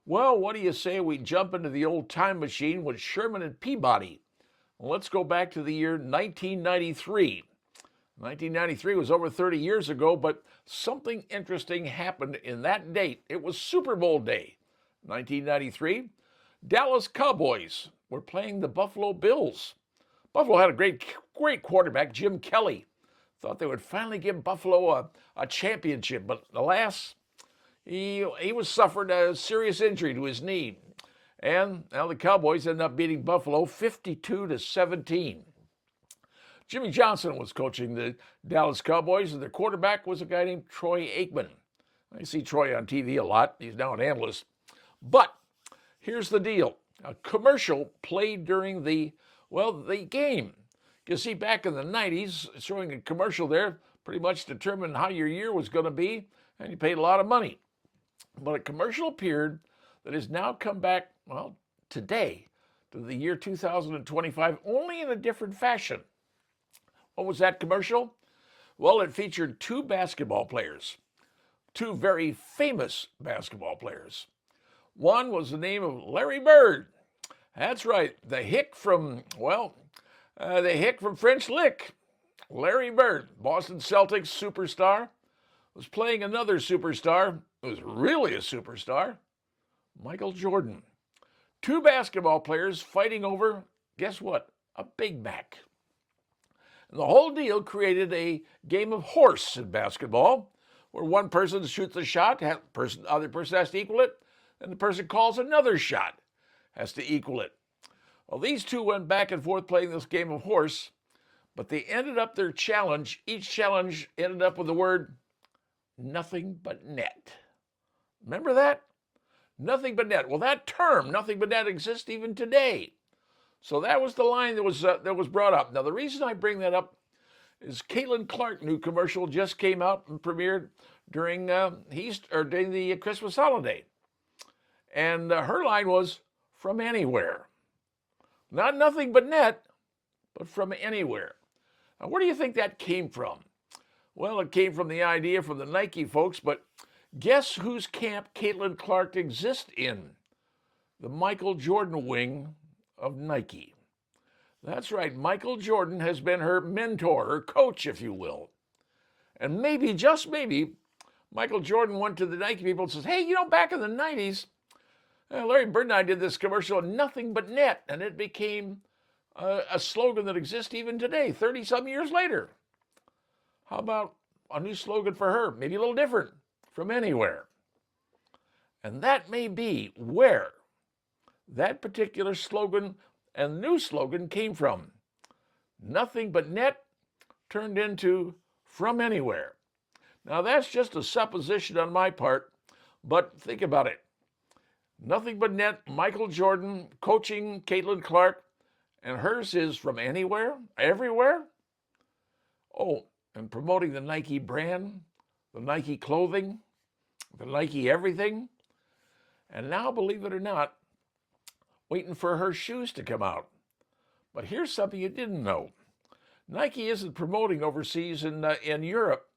Well, what do you say we jump into the old time machine with Sherman and Peabody? Well, let's go back to the year 1993. 1993 was over 30 years ago, but something interesting happened in that date. It was Super Bowl day. 1993, Dallas Cowboys were playing the Buffalo Bills. Buffalo had a great quarterback, Jim Kelly. Thought they would finally give Buffalo a championship, but alas, he was suffered a serious injury to his knee. And now the Cowboys ended up beating Buffalo 52-17. Jimmy Johnson was coaching the Dallas Cowboys, and their quarterback was a guy named Troy Aikman. I see Troy on TV a lot. He's now an analyst. But here's the deal. A commercial played during the game. You see, back in the 90s, showing a commercial there pretty much determined how your year was going to be, and you paid a lot of money. But a commercial appeared that has now come back, today, to the year 2025, only in a different fashion. What was that commercial? Well, it featured two basketball players, two very famous basketball players. One was the name of Larry Bird. That's right, the hick from French Lick. Larry Bird, Boston Celtics superstar, was playing another superstar who was really a superstar, Michael Jordan. Two basketball players fighting over, guess what? A Big Mac. And the whole deal created a game of horse in basketball, where one person shoots a shot, other person has to equal it, and the person calls another shot, has to equal it. Well, these two went back and forth playing this game of horse, but they ended up their challenge. Each challenge ended up with the word, nothing but net. Remember that? Nothing but net. Well, that term, nothing but net, exists even today. So that was the line that was brought up. Now, the reason I bring that up is Caitlin Clark's new commercial just came out and premiered during during the Christmas holiday. And her line was, from anywhere. Not nothing but net, but from anywhere. Now, where do you think that came from? Well, it came from the idea from the Nike folks, but guess whose camp Caitlin Clark exists in? The Michael Jordan wing of Nike. That's right, Michael Jordan has been her mentor, her coach, if you will. And maybe, just maybe, Michael Jordan went to the Nike people and says, hey, back in the 90s, Larry Bird and I did this commercial, nothing but net, and it became a slogan that exists even today, 30-some years later. How about a new slogan for her, maybe a little different, from anywhere? And that may be where that particular slogan and new slogan came from. Nothing but net turned into from anywhere. Now, that's just a supposition on my part, but think about it. Nothing but net, Michael Jordan coaching Caitlin Clark, and hers is from anywhere, everywhere. Oh, and promoting the Nike brand, the Nike clothing, the Nike everything. And now, believe it or not, waiting for her shoes to come out. But here's something you didn't know. Nike isn't promoting overseas in Europe,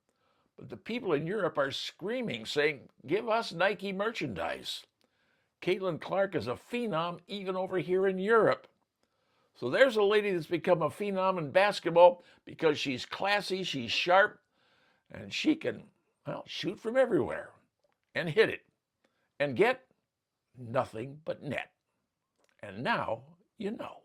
but the people in Europe are screaming, saying, give us Nike merchandise. Caitlin Clark is a phenom even over here in Europe. So there's a lady that's become a phenom in basketball because she's classy, she's sharp, and she can, shoot from everywhere and hit it and get nothing but net. And now you know.